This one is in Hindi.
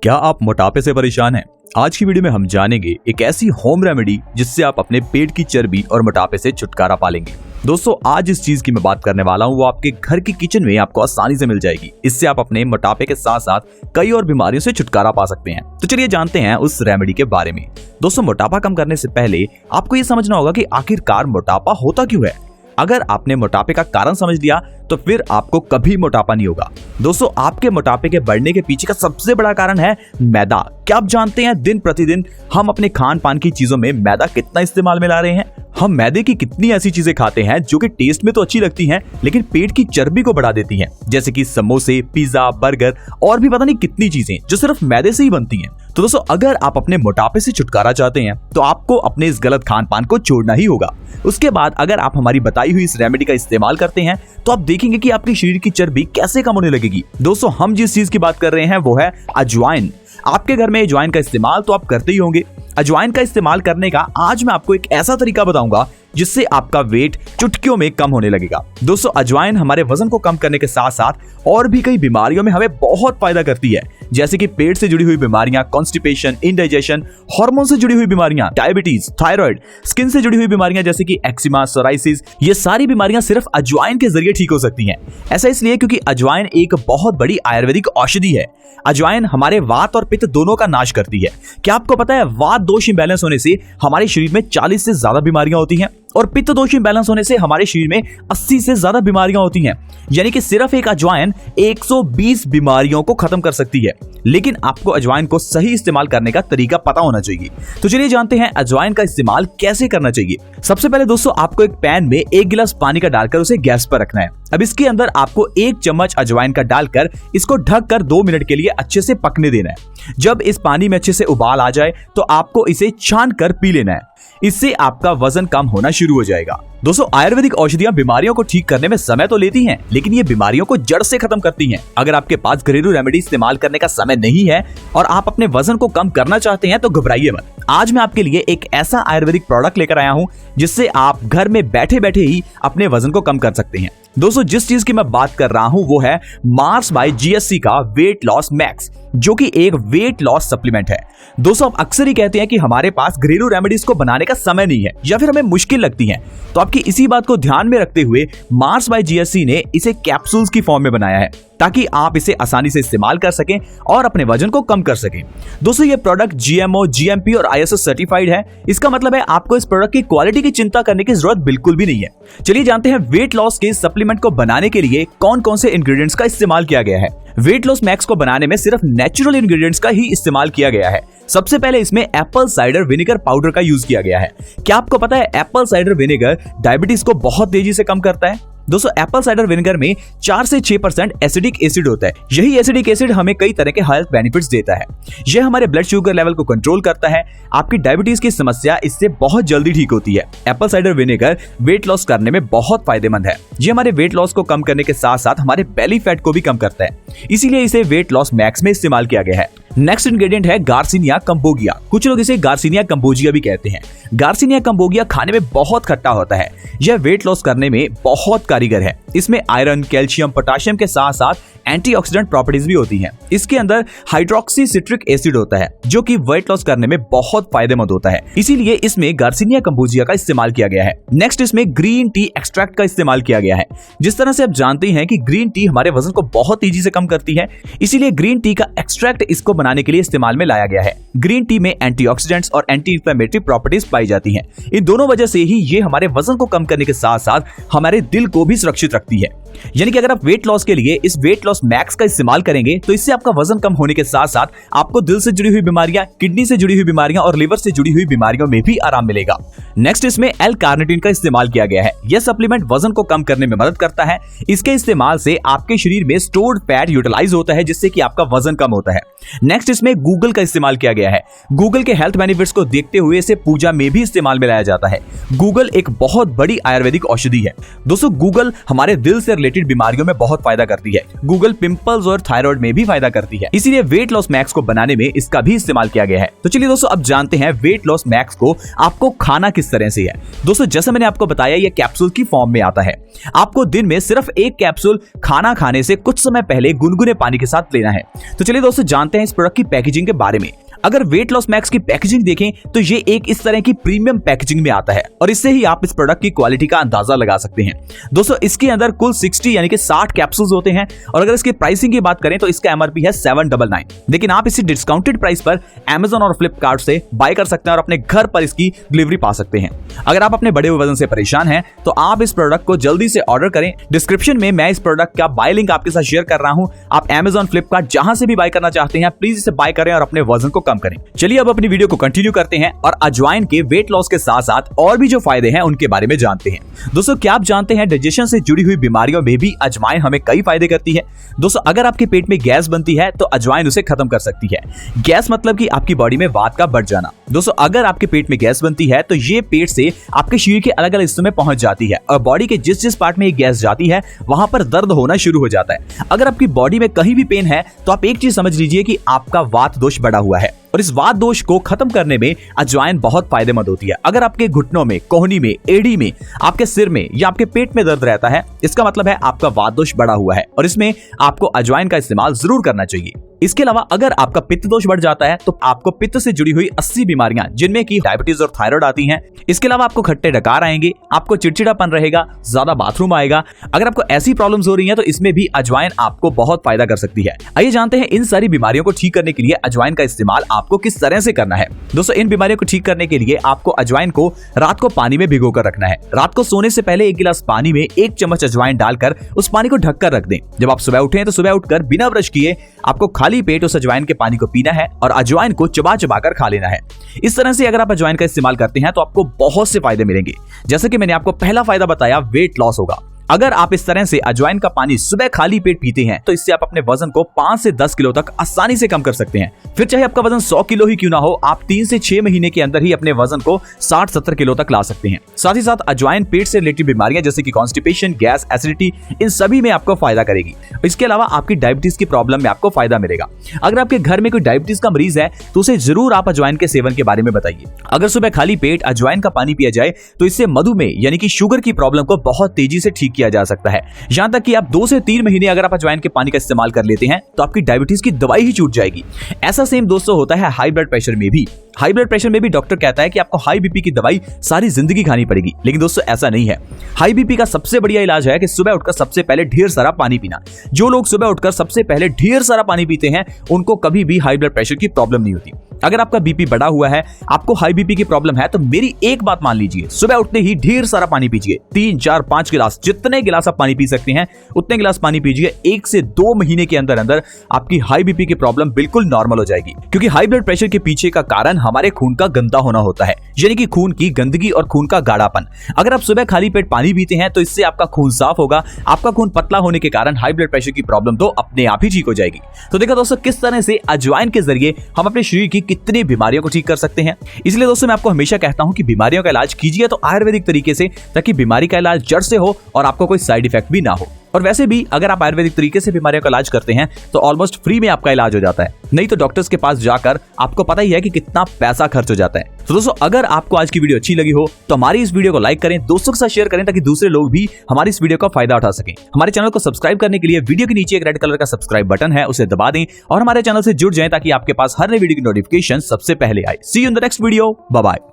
क्या आप मोटापे से परेशान हैं? आज की वीडियो में हम जानेंगे एक ऐसी होम रेमेडी जिससे आप अपने पेट की चर्बी और मोटापे से छुटकारा पालेंगे। दोस्तों, आज इस चीज की मैं बात करने वाला हूँ वो आपके घर की किचन में आपको आसानी से मिल जाएगी। इससे आप अपने मोटापे के साथ साथ कई और बीमारियों से छुटकारा पा सकते हैं। तो चलिए जानते हैं उस रेमेडी के बारे में। दोस्तों, मोटापा कम करने से पहले आपको ये समझना होगा कि आखिरकार मोटापा होता क्यों है। अगर आपने मोटापे का कारण समझ लिया तो फिर आपको कभी मोटापा नहीं होगा। दोस्तों, आपके मोटापे के बढ़ने के पीछे का सबसे बड़ा कारण है मैदा। क्या आप जानते हैं दिन प्रतिदिन हम अपने खान पान की चीजों में मैदा कितना इस्तेमाल में ला रहे हैं? हम मैदे की कितनी ऐसी चीजें खाते हैं जो कि टेस्ट में तो अच्छी लगती हैं लेकिन पेट की चर्बी को बढ़ा देती हैं, जैसे कि समोसे, पिज्जा, बर्गर और भी पता नहीं कितनी चीजें जो सिर्फ मैदे से ही बनती हैं। तो दोस्तों, अगर आप अपने मोटापे से छुटकारा चाहते हैं तो आपको अपने इस गलत खान पान को छोड़ना ही होगा। उसके बाद अगर आप हमारी बताई हुई इस रेमेडी का इस्तेमाल करते हैं तो आप देखेंगे कि आपके शरीर की चर्बी कैसे कम होने लगेगी। दोस्तों, हम जिस चीज की बात कर रहे हैं वो है अजवाइन। आपके घर में अजवाइन का इस्तेमाल तो आप करते ही होंगे। अजवाइन का इस्तेमाल करने का आज मैं आपको एक ऐसा तरीका बताऊंगा जिससे आपका वेट चुटकियों में कम होने लगेगा। दोस्तों, अजवाइन हमारे वजन को कम करने के साथ साथ और भी कई बीमारियों में हमें बहुत फायदा करती है, जैसे कि पेट से जुड़ी हुई बीमारियां, कॉन्स्टिपेशन, इंडाइजेशन, हार्मोन से जुड़ी हुई बीमारियां, डायबिटीज, थायराइड, स्किन से जुड़ी हुई बीमारियां जैसे कि एक्जिमा, सोराइसिस, ये सारी बीमारियां सिर्फ अजवाइन के जरिए ठीक हो सकती हैं। ऐसा इसलिए क्योंकि अजवाइन एक बहुत बड़ी आयुर्वेदिक औषधि है। अजवाइन हमारे वात और पित्त दोनों का नाश करती है। क्या आपको पता है वात दोष इंबैलेंस होने से हमारे शरीर में 40 से ज्यादा बीमारियां होती हैं और पित्त दोष इंबैलेंस होने से हमारे शरीर में 80 से ज्यादा बीमारियां होती हैं। यानी कि सिर्फ एक अजवाइन 120 बीमारियों को खत्म कर सकती है। लेकिन आपको अजवाइन को सही इस्तेमाल करने का तरीका पता होना चाहिए। तो चलिए जानते हैं अजवाइन का इस्तेमाल कैसे करना चाहिए। सबसे पहले दोस्तों, आपको एक पैन में 1 गिलास पानी का डालकर उसे गैस पर रखना है। अब इसके अंदर आपको 1 चम्मच अजवाइन का डालकर इसको ढककर 2 मिनट के लिए अच्छे से पकने देना है। जब इस पानी में अच्छे से उबाल आ जाए तो आपको इसे छान कर पी लेना है। इससे आपका वजन कम होना शुरू हो जाएगा। दोस्तों, आयुर्वेदिक औषधियां बीमारियों को ठीक करने में समय तो लेती हैं, लेकिन ये बीमारियों को जड़ से खत्म करती हैं। अगर आपके पास घरेलू रेमेडी इस्तेमाल करने का समय नहीं है और आप अपने वजन को कम करना चाहते हैं तो घबराइए मत। आज मैं आपके लिए एक ऐसा आयुर्वेदिक प्रोडक्ट लेकर आया हूं जिससे आप घर में बैठे बैठे ही अपने वजन को कम कर सकते हैं। दोस्तों, जिस चीज की मैं बात कर रहा हूं वो है मार्स बाय जीएससी का वेट लॉस मैक्स, जो कि एक वेट लॉस सप्लीमेंट है। दोस्तों, आप अक्सर ही कहते हैं कि हमारे पास घरेलू रेमेडीज को बनाने का समय नहीं है या फिर हमें मुश्किल लगती है। तो आपकी इसी बात को ध्यान में रखते हुए मार्स बाय जीएससी ने इसे कैप्सूल्स की फॉर्म में बनाया है ताकि आप इसे आसानी से इस्तेमाल कर सकें और अपने वजन को कम कर सकें। दोस्तों, ये प्रोडक्ट जीएमओ, जीएमपी और आईएसओ सर्टिफाइड है। इसका मतलब है आपको इस प्रोडक्ट की क्वालिटी की चिंता करने की जरूरत बिल्कुल भी नहीं है। चलिए जानते हैं वेट लॉस के सप्लीमेंट को बनाने के लिए कौन कौन से इंग्रेडिएंट्स का इस्तेमाल किया गया है। वेट लॉस मैक्स को बनाने में सिर्फ नेचुरल इंग्रेडिएंट्स का ही इस्तेमाल किया गया है। सबसे पहले इसमें एप्पल साइडर विनेगर पाउडर का यूज किया गया है। क्या आपको पता है एप्पल साइडर विनेगर डायबिटीज को बहुत तेजी से कम करता है? दोस्तों, एप्पल साइडर विनेगर में 4 से 6% एसिडिक एसिड होता है। यही एसिडिक एसिड हमें कई तरह के हेल्थ बेनिफिट्स देता है। यह हमारे ब्लड शुगर लेवल को कंट्रोल करता है। आपकी डायबिटीज की समस्या इससे बहुत जल्दी ठीक होती है। Apple cider vinegar weight loss करने में बहुत फायदेमंद है। ये हमारे वेट लॉस को कम करने के साथ साथ हमारे बेली फैट को भी कम करता है, इसीलिए इसे वेट लॉस मैक्स में इस्तेमाल किया गया है। नेक्स्ट इंग्रेडिएंट है गार्सिनिया कंबोगिया। कुछ लोग इसे गार्सिनिया कंबोजिया भी कहते हैं। गार्सिनिया कंबोगिया खाने में बहुत खट्टा होता है। यह वेट लॉस करने में बहुत कारीगर है। इसमें आयरन, कैल्शियम, पोटेशियम के साथ साथ एंटीऑक्सीडेंट प्रॉपर्टीज भी होती हैं। इसके अंदर हाइड्रोक्सी सिट्रिक एसिड होता है जो कि वेट लॉस करने में बहुत फायदेमंद होता है, इसीलिए इसमें गार्सिनिया कंबोजिया का इस्तेमाल किया गया है। नेक्स्ट, इसमें ग्रीन टी एक्सट्रैक्ट का इस्तेमाल किया गया है। जिस तरह से आप जानते हैं कि ग्रीन टी हमारे वजन को बहुत तेजी से कम करती है, इसीलिए ग्रीन टी का एक्सट्रैक्ट इसको बनाने के लिए इस्तेमाल में लाया गया है। ग्रीन टी में एंटीऑक्सीडेंट्स और एंटी इंफ्लेमेटरी प्रॉपर्टीज पाई जाती हैं। इन दोनों वजह से ही ये हमारे वजन को कम करने के साथ साथ हमारे दिल को भी सुरक्षित रखती है। यानी कि अगर आप वेट लॉस के लिए इस वेट लॉस मैक्स का इस्तेमाल करेंगे तो इससे आपका वजन कम होने के साथ साथ आपको दिल से जुड़ी हुई बीमारियां, किडनी से जुड़ी हुई बीमारियां और लिवर से जुड़ी हुई बीमारियों में भी आराम मिलेगा। नेक्स्ट, इसमें एल कार्निटिन का इस्तेमाल किया गया है। यह सप्लीमेंट वजन को कम करने में मदद करता है। इसके इस्तेमाल से आपके शरीर में स्टोर्ड फैट यूटिलाइज होता है जिससे कि आपका वजन कम होता है। नेक्स्ट, इसमें गूगल का इस्तेमाल किया गया है। गूगल के हेल्थ बेनिफिट्स को देखते हुए इसे पूजा में भी इस्तेमाल में लाया जाता है। गूगल एक बहुत बड़ी आयुर्वेदिक औषधि है। दोस्तों, गूगल हमारे हमारे दिल से रिलेटेड बीमारियों में बहुत फायदा करती है। गूगल पिंपल्स और थायराइड में भी फायदा करती है, इसीलिए वेट लॉस मैक्स को बनाने में इसका भी इस्तेमाल किया गया है। तो चलिए दोस्तों अब जानते हैं वेट लॉस मैक्स को आपको खाना किस तरह से है। दोस्तों जैसा मैंने आपको बताया ये कैप्सूल की फॉर्म में आता है। आपको दिन में सिर्फ एक कैप्सूल खाना खाने से कुछ समय पहले गुनगुने पानी के साथ लेना है। तो चलिए दोस्तों जानते हैं इस प्रोडक्ट की पैकेजिंग के बारे में। अगर वेट लॉस मैक्स की पैकेजिंग देखें तो ये एक इस तरह की प्रीमियम पैकेजिंग में आता है और इससे ही आप इस प्रोडक्ट की क्वालिटी का अंदाजा लगा सकते हैं। दोस्तों इसके अंदर कुल 60 यानी कि 60 कैप्सूल्स होते हैं और अगर इसकी प्राइसिंग की बात करें तो इसका एमआरपी है 799, लेकिन आप इसे डिस्काउंटेड प्राइस पर Amazon और फ्लिपकार्ट से बाय कर सकते हैं और अपने घर पर इसकी डिलीवरी पा सकते हैं। अगर आप अपने बड़े वजन से परेशान हैं तो आप इस प्रोडक्ट को जल्दी से ऑर्डर करें। डिस्क्रिप्शन में मैं इस प्रोडक्ट का बाय लिंक आपके साथ शेयर कर रहा हूं। आप Amazon, फ्लिपकार्ट जहां से भी बाय करना चाहते हैं प्लीज इसे बाय करें और अपने वजन को कम करें। चलिए अब अपनी वीडियो को कंटिन्यू करते हैं और अजवाइन के वेट लॉस के साथ साथ और भी जो फायदे हैं उनके बारे में जानते हैं। दोस्तों क्या आप जानते हैं डाइजेशन से जुड़ी हुई बीमारियों में भी अजवाइन हमें कई फायदे करती है। दोस्तों अगर आपके पेट में गैस बनती है तो अजवाइन उसे खत्म कर सकती है। गैस मतलब कि आपकी बॉडी में वात का बढ़ जाना। दोस्तों अगर आपके पेट में गैस बनती है तो ये पेट से आपके शरीर के अलग अलग हिस्सों में पहुंच जाती है और बॉडी के जिस जिस पार्ट में ये गैस जाती है वहां पर दर्द होना शुरू हो जाता है। अगर आपकी बॉडी में कहीं भी पेन है तो आप एक चीज समझ लीजिए कि आपका वात दोष बढ़ा हुआ है और इस वात दोष को खत्म करने में अजवाइन बहुत फायदेमंद होती है। अगर आपके घुटनों में, कोहनी में, एड़ी में, आपके सिर में या आपके पेट में दर्द रहता है इसका मतलब है आपका वात दोष बढ़ा हुआ है और इसमें आपको अजवाइन का इस्तेमाल जरूर करना चाहिए। इसके अलावा अगर आपका पित्त दोष बढ़ जाता है तो आपको पित्त से जुड़ी हुई 80 बीमारियां जिनमें की डायबिटीज और थायराइड आती हैं। इसके अलावा आपको खट्टे डकार आएंगे, आपको चिड़चिड़ापन रहेगा, ज्यादा बाथरूम आएगा। अगर आपको ऐसी प्रॉब्लम्स हो रही हैं तो इसमें भी अजवाइन आपको बहुत फायदा कर सकती है। आइए जानते हैं इन सारी बीमारियों को ठीक करने के लिए अजवाइन का इस्तेमाल आपको किस तरह से करना है। दोस्तों इन बीमारियों को ठीक करने के लिए आपको अजवाइन को रात को पानी में भिगो कर रखना है। रात को सोने से पहले 1 गिलास पानी में 1 चम्मच अजवाइन डालकर उस पानी को ढककर रख दें। जब आप सुबह उठें तो सुबह उठकर बिना ब्रश किए आपको खाली पेट उस अजवाइन के पानी को पीना है और अजवाइन को चबा चबा कर खा लेना है। इस तरह से अगर आप अजवाइन का इस्तेमाल करते हैं तो आपको बहुत से फायदे मिलेंगे। जैसे कि मैंने आपको पहला फायदा बताया, वेट लॉस होगा। अगर आप इस तरह से अजवाइन का पानी सुबह खाली पेट पीते हैं तो इससे आप अपने वजन को 5 से 10 किलो तक आसानी से कम कर सकते हैं। फिर चाहे आपका वजन 100 किलो ही क्यों ना हो, आप 3 से 6 महीने के अंदर ही अपने वजन को 60-70 किलो तक ला सकते हैं। साथ ही साथ अजवाइन पेट से रिलेटेड बीमारियां जैसे कि कॉन्स्टिपेशन, गैस, एसिडिटी, इन सभी में आपको फायदा करेगी। इसके अलावा आपकी डायबिटीज की प्रॉब्लम में आपको फायदा मिलेगा। अगर आपके घर में कोई डायबिटीज का मरीज है तो उसे जरूर आप अजवाइन के सेवन के बारे में बताइए। अगर सुबह खाली पेट अजवाइन का पानी पिया जाए तो इससे मधुमेह यानी कि शुगर की प्रॉब्लम को बहुत तेजी से ठीक किया जा सकता है। यहां तक कि आप 2 से 3 महीने अगर आप अजवाइन के पानी का इस्तेमाल कर लेते हैं तो आपकी डायबिटीज की दवाई ही छूट जाएगी। ऐसा सेम दोस्तों होता है हाई ब्लड प्रेशर में भी। हाई ब्लड प्रेशर में भी डॉक्टर कहता है कि आपको हाई बीपी की दवाई सारी जिंदगी खानी पड़ेगी, लेकिन दोस्तों ऐसा नहीं है। हाई बीपी का सबसे बढ़िया इलाज है कि सुबह उठकर सबसे पहले ढेर सारा पानी पीना। जो लोग सुबह उठकर सबसे पहले ढेर सारा पानी पीते हैं उनको कभी भी हाई ब्लड प्रेशर की प्रॉब्लम नहीं होती। अगर आपका बीपी बढ़ा हुआ है, आपको हाई बीपी की प्रॉब्लम है, तो मेरी एक बात मान लीजिए, सुबह उठते ही ढेर सारा पानी पीजिए। 3, 4, 5 गिलास, जितने गिलास आप पानी पी सकते हैं उतने गिलास पानी पीजिए। 1 से 2 महीने के अंदर अंदर आपकी हाई बीपी की प्रॉब्लम बिल्कुल नॉर्मल हो जाएगी। क्योंकि हाई ब्लड प्रेशर के पीछे का कारण हमारे खून का गंदा होना होता है, यानी कि खून की गंदगी और खून का गाढ़ापन। अगर आप सुबह खाली पेट पानी पीते हैं तो इससे आपका खून साफ होगा। आपका खून पतला होने के कारण हाई ब्लड प्रेशर की प्रॉब्लम तो अपने आप ही ठीक हो जाएगी। तो देखा दोस्तों किस तरह से अजवाइन के जरिए हम अपने शरीर की कितनी बीमारियों को ठीक कर सकते हैं। इसलिए दोस्तों मैं आपको हमेशा कहता हूं कि बीमारियों का इलाज कीजिए तो आयुर्वेदिक तरीके से, ताकि बीमारी का इलाज जड़ से हो और आपको कोई साइड इफेक्ट भी ना हो। और वैसे भी अगर आप आयुर्वेदिक तरीके से बीमारियों का इलाज करते हैं तो ऑलमोस्ट फ्री में आपका इलाज हो जाता है, नहीं तो डॉक्टर्स के पास जाकर आपको पता ही है कि कितना पैसा खर्च हो जाता है। तो दोस्तों अगर आपको आज की वीडियो अच्छी लगी हो तो हमारी इस वीडियो को लाइक करें, दोस्तों के साथ शेयर करें ताकि दूसरे लोग भी हमारी इस वीडियो का फायदा उठा सकें। हमारे चैनल को सब्सक्राइब करने के लिए वीडियो के नीचे एक रेड कलर का सब्सक्राइब बटन है, उसे दबा दें और हमारे चैनल से जुड़ जाएं ताकि आपके पास हर नई वीडियो की नोटिफिकेशन सबसे पहले आए। See you in the next video, bye bye.